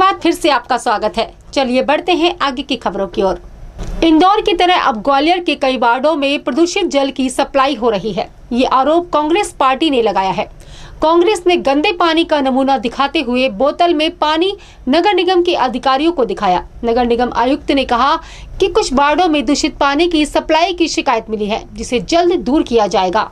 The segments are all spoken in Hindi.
बाद फिर से आपका स्वागत है। चलिए बढ़ते हैं आगे की खबरों की ओर। इंदौर की तरह अब ग्वालियर के कई वार्डों में प्रदूषित जल की सप्लाई हो रही है। ये आरोप कांग्रेस पार्टी ने लगाया है। कांग्रेस ने गंदे पानी का नमूना दिखाते हुए बोतल में पानी नगर निगम के अधिकारियों को दिखाया। नगर निगम आयुक्त ने कहा कि कुछ वार्डों में दूषित पानी की सप्लाई की शिकायत मिली है, जिसे जल्द दूर किया जाएगा।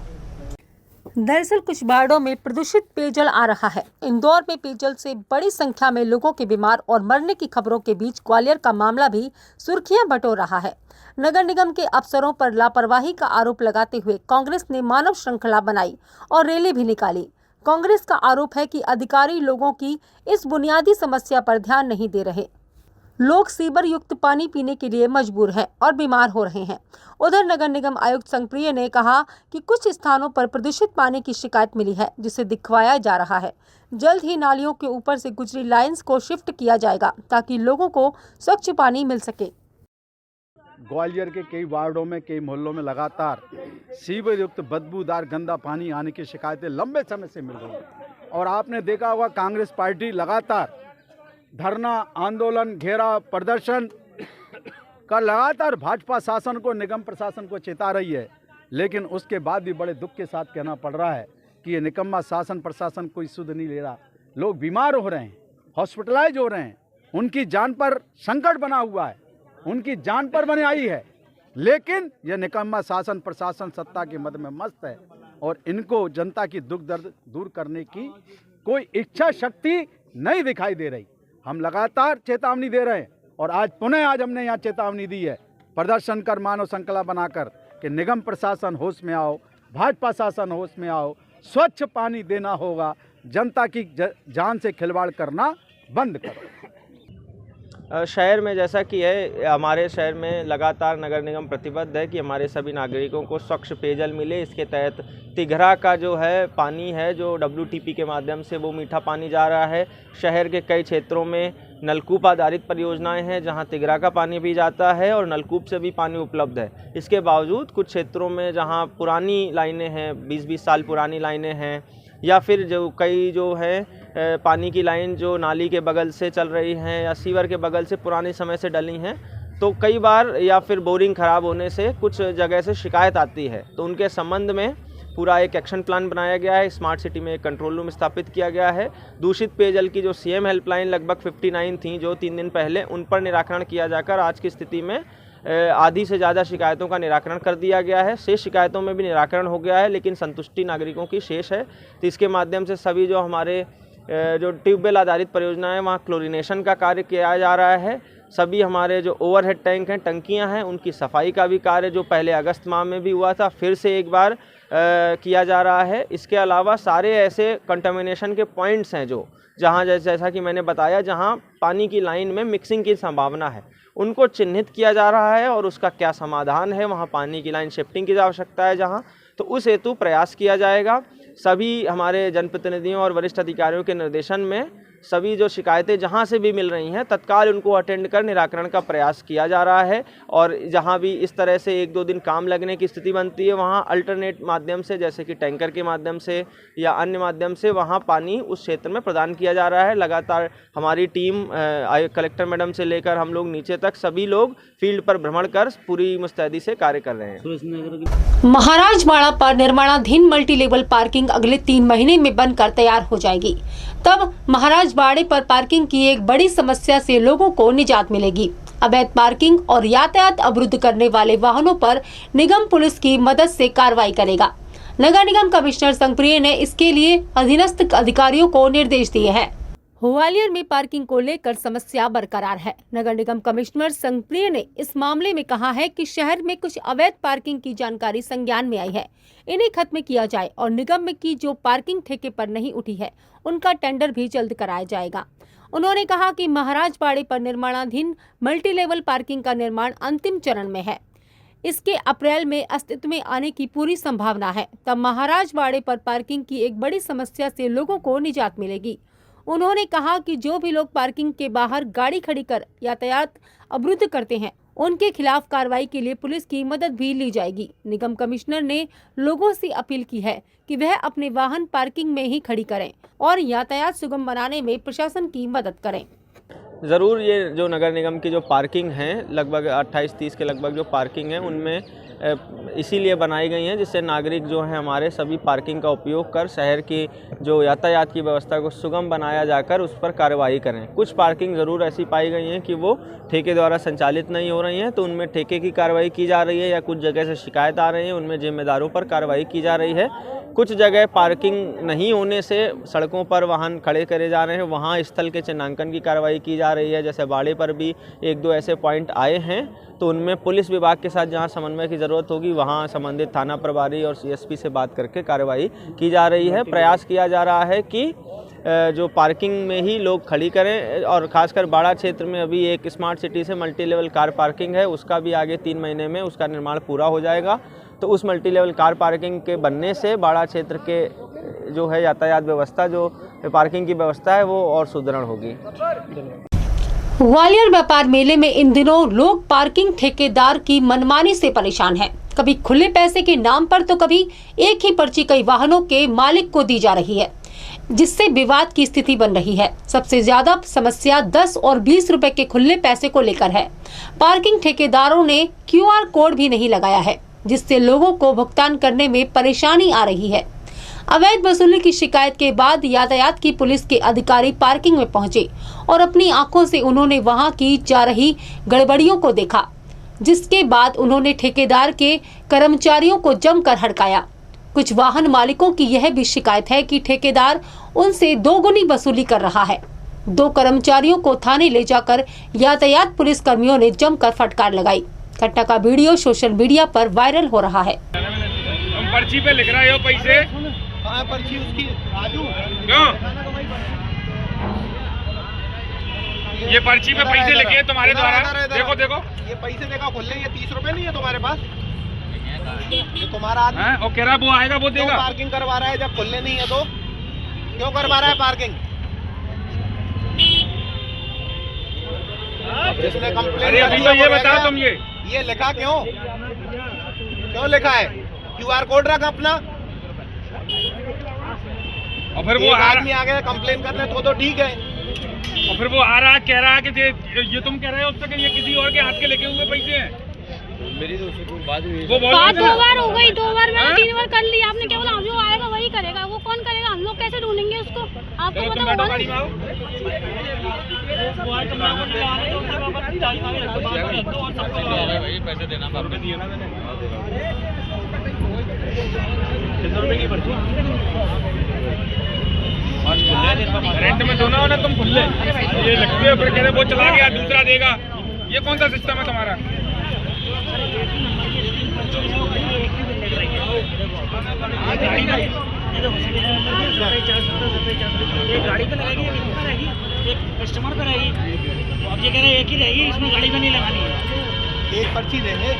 दरअसल कुछ वार्डों में प्रदूषित पेयजल आ रहा है। इंदौर में पेयजल से बड़ी संख्या में लोगों के बीमार और मरने की खबरों के बीच ग्वालियर का मामला भी सुर्खियां बटोर रहा है। नगर निगम के अफसरों पर लापरवाही का आरोप लगाते हुए कांग्रेस ने मानव श्रृंखला बनाई और रैली भी निकाली। कांग्रेस का आरोप है कि अधिकारी लोगों की इस बुनियादी समस्या पर ध्यान नहीं दे रहे। लोग सीवर युक्त पानी पीने के लिए मजबूर हैं और बीमार हो रहे हैं। उधर नगर निगम आयुक्त संप्रिय ने कहा कि कुछ स्थानों पर प्रदूषित पानी की शिकायत मिली है, जिसे दिखवाया जा रहा है। जल्द ही नालियों के ऊपर से गुजरी लाइंस को शिफ्ट किया जाएगा ताकि लोगों को स्वच्छ पानी मिल सके। ग्वालियर के कई वार्डों में, कई मोहल्लों में लगातार सीवर युक्त बदबूदार गंदा पानी आने की शिकायतें लंबे समय से मिल रही हैं। और आपने देखा होगा कांग्रेस पार्टी लगातार धरना, आंदोलन, घेराव, प्रदर्शन का लगातार भाजपा शासन को, निगम प्रशासन को चेता रही है। लेकिन उसके बाद भी बड़े दुख के साथ कहना पड़ रहा है कि ये निकम्मा शासन प्रशासन कोई सुध नहीं ले रहा। लोग बीमार हो रहे हैं, हॉस्पिटलाइज हो रहे हैं, उनकी जान पर संकट बना हुआ है, उनकी जान पर बने आई है। लेकिन यह निकम्मा शासन प्रशासन सत्ता के मद में मस्त है और इनको जनता की दुख दर्द दूर करने की कोई इच्छा शक्ति नहीं दिखाई दे रही। हम लगातार चेतावनी दे रहे हैं और आज हमने यहाँ चेतावनी दी है, प्रदर्शन कर, मानव श्रृंखला बनाकर, कि निगम प्रशासन होश में आओ, भाजपा शासन होश में आओ, स्वच्छ पानी देना होगा, जनता की जान से खिलवाड़ करना बंद करो। शहर में जैसा कि है, हमारे शहर में लगातार नगर निगम प्रतिबद्ध है कि हमारे सभी नागरिकों को स्वच्छ पेयजल मिले। इसके तहत तिघरा का जो है पानी है, जो WTP के माध्यम से वो मीठा पानी जा रहा है। शहर के कई क्षेत्रों में नलकूप आधारित परियोजनाएं हैं जहां तिघरा का पानी भी जाता है और नलकूप से भी पानी उपलब्ध है। इसके बावजूद कुछ क्षेत्रों में जहां पुरानी लाइनें हैं, 20-20 साल पुरानी लाइनें हैं, या फिर जो कई जो है पानी की लाइन जो नाली के बगल से चल रही हैं या सीवर के बगल से पुराने समय से डली हैं, तो कई बार या फिर बोरिंग ख़राब होने से कुछ जगह से शिकायत आती है। तो उनके संबंध में पूरा एक एक्शन प्लान बनाया गया है। स्मार्ट सिटी में एक कंट्रोल रूम स्थापित किया गया है। दूषित पेयजल की जो CM हेल्पलाइन लगभग 59 थी जो 3 दिन पहले, उन पर निराकरण किया जाकर आज की स्थिति में आधी से ज़्यादा शिकायतों का निराकरण कर दिया गया है। शेष शिकायतों में भी निराकरण हो गया है, लेकिन संतुष्टि नागरिकों की शेष है। तो इसके माध्यम से सभी जो हमारे जो ट्यूबवेल आधारित परियोजना है वहाँ क्लोरिनेशन का कार्य किया जा रहा है। सभी हमारे जो ओवरहेड टैंक हैं, टंकियां हैं, उनकी सफाई का भी कार्य जो पहले अगस्त माह में भी हुआ था, फिर से एक बार किया जा रहा है। इसके अलावा सारे ऐसे कंटामिनेशन के पॉइंट्स हैं जो जहाँ जैसा कि मैंने बताया, जहाँ पानी की लाइन में मिक्सिंग की संभावना है, उनको चिन्हित किया जा रहा है और उसका क्या समाधान है, वहाँ पानी की लाइन शिफ्टिंग की आवश्यकता है जहाँ, तो उस हेतु प्रयास किया जाएगा। सभी हमारे जनप्रतिनिधियों और वरिष्ठ अधिकारियों के निर्देशन में सभी जो शिकायतें जहां से भी मिल रही हैं तत्काल उनको अटेंड कर निराकरण का प्रयास किया जा रहा है। और जहां भी इस तरह से 1-2 दिन काम लगने की स्थिति बनती है, वहां अल्टरनेट माध्यम से, जैसे कि टैंकर के माध्यम से या अन्य माध्यम से, वहां पानी उस क्षेत्र में प्रदान किया जा रहा है। लगातार हमारी टीम कलेक्टर मैडम से लेकर हम लोग नीचे तक सभी लोग फील्ड पर भ्रमण कर पूरी मुस्तैदी से कार्य कर रहे हैं। महाराजवाड़ा पर निर्माणाधीन मल्टी लेवल पार्किंग अगले 3 महीने में बनकर तैयार हो जाएगी। तब महाराजवाड़े पर पार्किंग की एक बड़ी समस्या से लोगों को निजात मिलेगी। अवैध पार्किंग और यातायात अवरुद्ध करने वाले वाहनों पर निगम पुलिस की मदद से कार्रवाई करेगा। नगर निगम कमिश्नर संप्रिय ने इसके लिए अधीनस्थ अधिकारियों को निर्देश दिए हैं। ग्वालियर में पार्किंग को लेकर समस्या बरकरार है। नगर निगम कमिश्नर संप्रिय ने इस मामले में कहा है कि शहर में कुछ अवैध पार्किंग की जानकारी संज्ञान में आई है, इन्हें खत्म किया जाए और निगम में की जो पार्किंग ठेके पर नहीं उठी है उनका टेंडर भी जल्द कराया जाएगा। उन्होंने कहा कि महाराजवाड़े पर निर्माणाधीन मल्टी लेवल पार्किंग का निर्माण अंतिम चरण में है। इसके अप्रैल में अस्तित्व में आने की पूरी संभावना है। तब महाराजवाड़े पर पार्किंग की एक बड़ी समस्या से लोगों को निजात मिलेगी। उन्होंने कहा कि जो भी लोग पार्किंग के बाहर गाड़ी खड़ी कर यातायात अवरुद्ध करते हैं उनके खिलाफ कार्रवाई के लिए पुलिस की मदद भी ली जाएगी। निगम कमिश्नर ने लोगों से अपील की है कि वह अपने वाहन पार्किंग में ही खड़ी करें और यातायात सुगम बनाने में प्रशासन की मदद करें। ज़रूर ये जो नगर निगम की जो पार्किंग है लगभग 28-30 के लगभग जो पार्किंग है उनमें इसीलिए बनाई गई हैं जिससे नागरिक जो हैं हमारे सभी पार्किंग का उपयोग कर शहर की जो यातायात की व्यवस्था को सुगम बनाया जाकर उस पर कार्रवाई करें। कुछ पार्किंग ज़रूर ऐसी पाई गई हैं कि वो ठेके द्वारा संचालित नहीं हो रही हैं, तो उनमें ठेके की कार्रवाई की जा रही है, या कुछ जगह से शिकायत आ रही है उनमें जिम्मेदारों पर कार्रवाई की जा रही है। कुछ जगह पार्किंग नहीं होने से सड़कों पर वाहन खड़े करे जा रहे हैं, वहाँ स्थल के चिन्हांकन की कार्रवाई की जा रही है। जैसे बाड़े पर भी 1-2 ऐसे पॉइंट आए हैं, तो उनमें पुलिस विभाग के साथ जहाँ समन्वय की ज़रूरत होगी वहाँ संबंधित थाना प्रभारी और CSP से बात करके कार्रवाई की जा रही है। प्रयास किया जा रहा है कि जो पार्किंग में ही लोग खड़ी करें, और ख़ासकर बाड़ा क्षेत्र में अभी एक स्मार्ट सिटी से मल्टी लेवल कार पार्किंग है, उसका भी आगे 3 महीने में उसका निर्माण पूरा हो जाएगा। तो उस मल्टी लेवल कार पार्किंग के बनने से बाड़ा क्षेत्र के जो है यातायात व्यवस्था, जो पार्किंग की व्यवस्था है, वो और सुदृढ़ होगी। ग्वालियर व्यापार मेले में इन दिनों लोग पार्किंग ठेकेदार की मनमानी से परेशान हैं। कभी खुले पैसे के नाम पर तो कभी एक ही पर्ची कई वाहनों के मालिक को दी जा रही है, जिससे विवाद की स्थिति बन रही है। सबसे ज्यादा समस्या 10 और 20 रुपए के खुले पैसे को लेकर है। पार्किंग ठेकेदारों ने QR कोड भी नहीं लगाया है, जिससे लोगों को भुगतान करने में परेशानी आ रही है। अवैध वसूली की शिकायत के बाद यातायात की पुलिस के अधिकारी पार्किंग में पहुंचे और अपनी आंखों से उन्होंने वहां की जा रही गड़बड़ियों को देखा, जिसके बाद उन्होंने ठेकेदार के कर्मचारियों को जमकर हड़काया। कुछ वाहन मालिकों की यह भी शिकायत है कि ठेकेदार उनसे दोगुनी वसूली कर रहा है। 2 कर्मचारियों को थाने ले जाकर यातायात पुलिस कर्मियों ने जमकर फटकार लगाई। घटना का वीडियो सोशल मीडिया पर वायरल हो रहा है। हम पर्ची पे लिख रहे हो पैसे, पर्ची उसकी राजू क्यों? ये पर्ची पे पैसे लिखे हैं तुम्हारे द्वारा, देखो देखो ये पैसे देखा खुल ले, ये 30 रुपए नहीं है तुम्हारे पास, ये तुम्हारा आदमी है, और कह रहा वो आएगा वो देगा। पार्किंग करवा रहा है, जब खुलने नहीं है तो क्यों करवा रहा है पार्किंग? जिसने कंप्लेंट, अरे अभी तो ये बताओ तुम, ये लिखा क्यों लिखा है? QR कोड रख अपना, और फिर वो आदमी आ गया कंप्लेन करने तो ठीक है, और फिर वो आ रहा कह रहा है कि ये तुम कह रहे हो उससे कि ये किसी और के हाथ के लेके हुए पैसे हैं। मेरी तो उससे कोई बात हुई, वो बात 2 बार हो गई, 2 बार मैंने 3 बार कर ली। आपने क्या बोला? जो आएगा वही करेगा। वो कौन करेगा? हम लोग कैसे ढूंढेंगे उसको? आपको पता होगा ना। पैसे देना रेंट में दोनों हो ना तुम खुले, ये लगते हो फिर कह रहे वो चला गया दूसरा देगा। ये कौन सा सिस्टम है तुम्हारा? गाड़ी पे लगाएगी, एक कस्टमर पे रहेगी। अब ये कह रहे हैं एक ही रहेगी, इसमें गाड़ी पे नहीं लगानी है। एक पर्ची देंगे,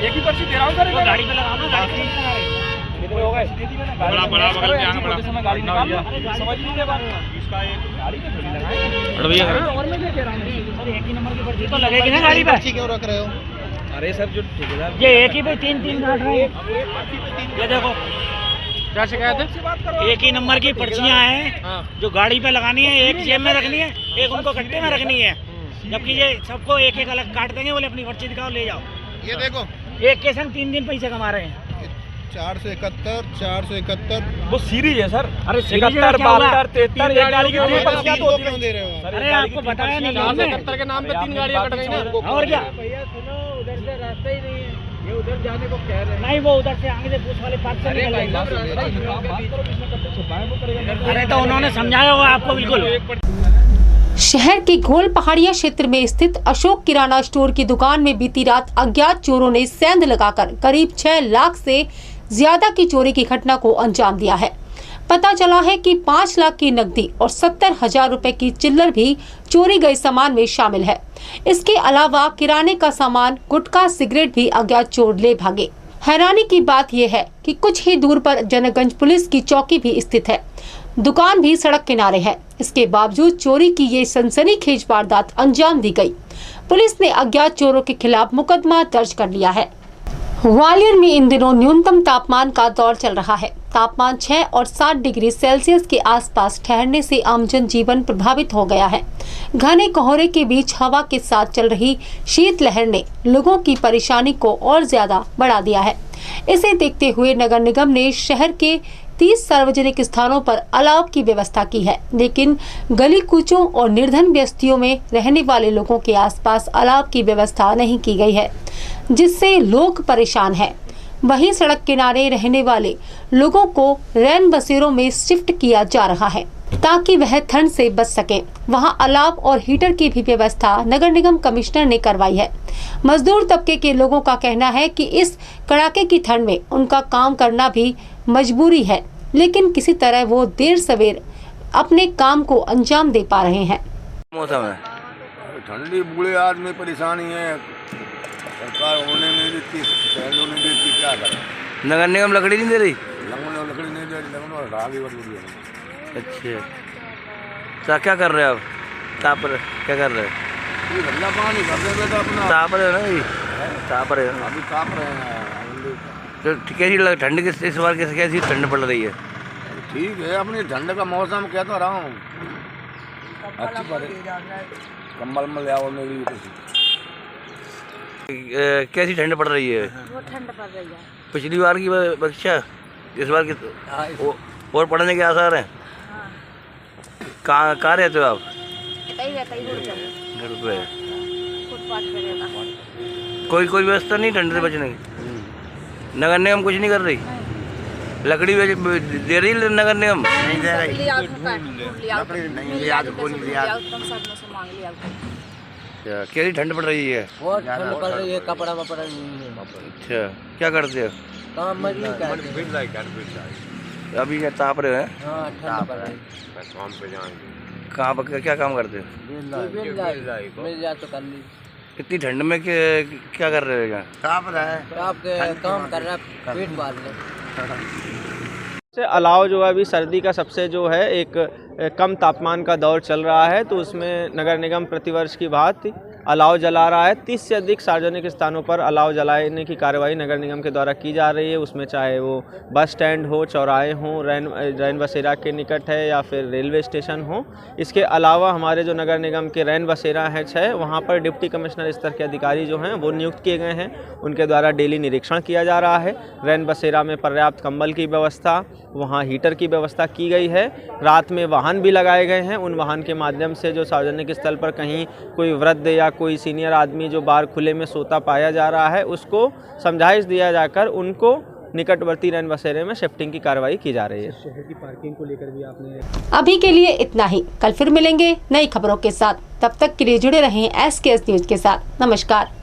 एक ही पर्ची दे रहा हूँ सर, गाड़ी पे लगाओ ना, गाड़ी पे नहीं लगा रहे। कितने हो गए? बड़ा बड़ा बगल में आना बड़ा गाड़ी निकाल लिया, समझ लीजिए बात। इसका एक गाड़ी पे थोड़ी लगाएंगे, और मैं क्या कह रहा हूँ सर एक ही नंबर की पर्ची तो लगेगी ना गाड़ी पे। पर्ची क्यों रख रहे हो? अरे सर जो ठेकेदार ये एक ही पे 3 काट रहे हैं। ये देखो क्या शिकायत है? एक ही नंबर की पर्चियां हैं, जो गाड़ी पे लगानी है, एक जेब में रखनी है, एक उनको गट्टे में रखनी है। जबकि ये सबको एक एक अलग काट देंगे, बोले अपनी पर्ची दिखाओ ले जाओ। ये देखो एक के संग 3 दिन पैसे कमा रहे हैं। 471 वो सीरीज है सर। अरे 71, 72, 73 एक गाड़ी की पर्ची पर्चियां तो होती क्यों दे रहे हो? अरे आपको बताया नहीं हमने। 471 के नाम पे 3 गाड़ियां कट गई ना। और क्या? भैया सुनो, उधर से रास्ता ही नहीं है, ये उधर जाने को कह रहे हैं। नहीं, वो उधर से आगे से पूछ वाले पार्क से निकल रहे। अरे तो उन्होंने समझाया होगा आपको बिल्कुल। शहर के घोल पहाड़िया क्षेत्र में स्थित अशोक किराना स्टोर की दुकान में बीती रात अज्ञात चोरों ने सेंध लगाकर करीब 6 लाख से ज्यादा की चोरी की घटना को अंजाम दिया है। पता चला है कि 5 लाख की नकदी और 70,000 रुपए की चिल्लर भी चोरी गए सामान में शामिल है। इसके अलावा किराने का सामान, गुटखा, सिगरेट भी अज्ञात चोर ले भागे। हैरानी की बात यह है कि कुछ ही दूर पर जनगंज पुलिस की चौकी भी स्थित है। दुकान भी सड़क किनारे है। इसके बावजूद चोरी की ये सनसनीखेज वारदात अंजाम दी गई। पुलिस ने अज्ञात चोरों के खिलाफ मुकदमा दर्ज कर लिया है। ग्वालियर में इन दिनों न्यूनतम तापमान का दौर चल रहा है। तापमान 6 और 7 डिग्री सेल्सियस के आसपास ठहरने से आम जन जीवन प्रभावित हो गया है। घने कोहरे के बीच हवा के साथ चल रही शीतलहर ने लोगों की परेशानी को और ज्यादा बढ़ा दिया है। इसे देखते हुए नगर निगम ने शहर के 30 सार्वजनिक स्थानों पर अलाव की व्यवस्था की है, लेकिन गली कूचों और निर्धन बस्तियों में रहने वाले लोगों के आसपास अलाव की व्यवस्था नहीं की गई है, जिससे लोग परेशान हैं। वहीं सड़क किनारे रहने वाले लोगों को रैन बसेरों में शिफ्ट किया जा रहा है ताकि वह ठंड से बच सके। वहां अलाव और हीटर की भी व्यवस्था नगर निगम कमिश्नर ने करवाई है। मजदूर तबके के लोगों का कहना है कि इस कड़ाके की ठंड में उनका काम करना भी मजबूरी है, लेकिन किसी तरह वो देर सवेर अपने काम को अंजाम दे पा रहे हैं। मौसम है ठंडी, बूढ़े आदमी परेशानी है, सरकार होने नहीं देती, शहरों नहीं देती, क्या करें। नगर निगम लकड़ी नहीं दे रही, लकड़ी नहीं दे रही, आगे बढ़ रही है। अच्छा, तो क्या कर रहे हो आप? ताप रहे, क्या कर रहे हो? ठंडा पानी भर दे बेटा अपना। ताप रहे हो ना, ये ताप रहे हो, अभी ताप रहे हैं। तो कैसी लग ठंड की इस बार कैसी ठंड पड़ रही है? ठीक है, अपनी ठंड का मौसम कह तो रहा हूँ, अच्छी पड़े, कम्बल में ले आओ मेरी। कैसी ठंड पड़ रही है? वो ठंड पड़ रही है। पिछली बार की बच्चा इस बार की और पढ़ने के आसार हैं। कहाँ रहते हो आप? घर पे। कोई व्यवस्था नहीं ठंड से बचने की? नगर निगम कुछ नहीं कर रही? लकड़ी दे रही नगर निगम? नहीं दे रही। कैसी ठंड पड़ रही है? बहुत ठंड पड़ रही है, कपड़ा वपड़ा नहीं है। अच्छा, क्या करते हो? काम मजदूरी अभी क्या ताप रहे हैं? हाँ, ठंड पड़ रही है। काम पे जाएंगे। कहाँ पर क्या काम करते हो? मिल जाए तो कर ली। इतनी ठंड में क्या कर रहे हो यहाँ? ताप रहा है, काम कर रहा है, पेट पाल से अलाव जो है अभी सर्दी का सबसे जो है एक कम तापमान का दौर चल रहा है, तो उसमें नगर निगम प्रतिवर्ष की भांति अलाव जला रहा है। 30 से अधिक सार्वजनिक स्थानों पर अलाव जलाने की कार्रवाई नगर निगम के द्वारा की जा रही है। उसमें चाहे वो बस स्टैंड हो, चौराहे हों, रैन बसेरा के निकट है या फिर रेलवे स्टेशन हो। इसके अलावा हमारे जो नगर निगम के रैन बसेरा हैं 6, वहाँ पर डिप्टी कमिश्नर स्तर के अधिकारी जो हैं वो नियुक्त किए गए हैं। उनके द्वारा डेली निरीक्षण किया जा रहा है। रैन बसेरा में पर्याप्त कंबल की व्यवस्था, वहाँ हीटर की व्यवस्था की गई है। रात में वाहन भी लगाए गए हैं। उन वाहन के माध्यम से जो सार्वजनिक स्थल पर कहीं कोई वृद्ध या कोई सीनियर आदमी जो बाहर खुले में सोता पाया जा रहा है, उसको समझाइश दिया जाकर उनको निकटवर्ती रैन बसेरे में शिफ्टिंग की कार्रवाई की जा रही है। शहर की पार्किंग को लेकर भी आपने अभी के लिए इतना ही। कल फिर मिलेंगे नई खबरों के साथ। तब तक के लिए जुड़े रहें SKS न्यूज के साथ। नमस्कार।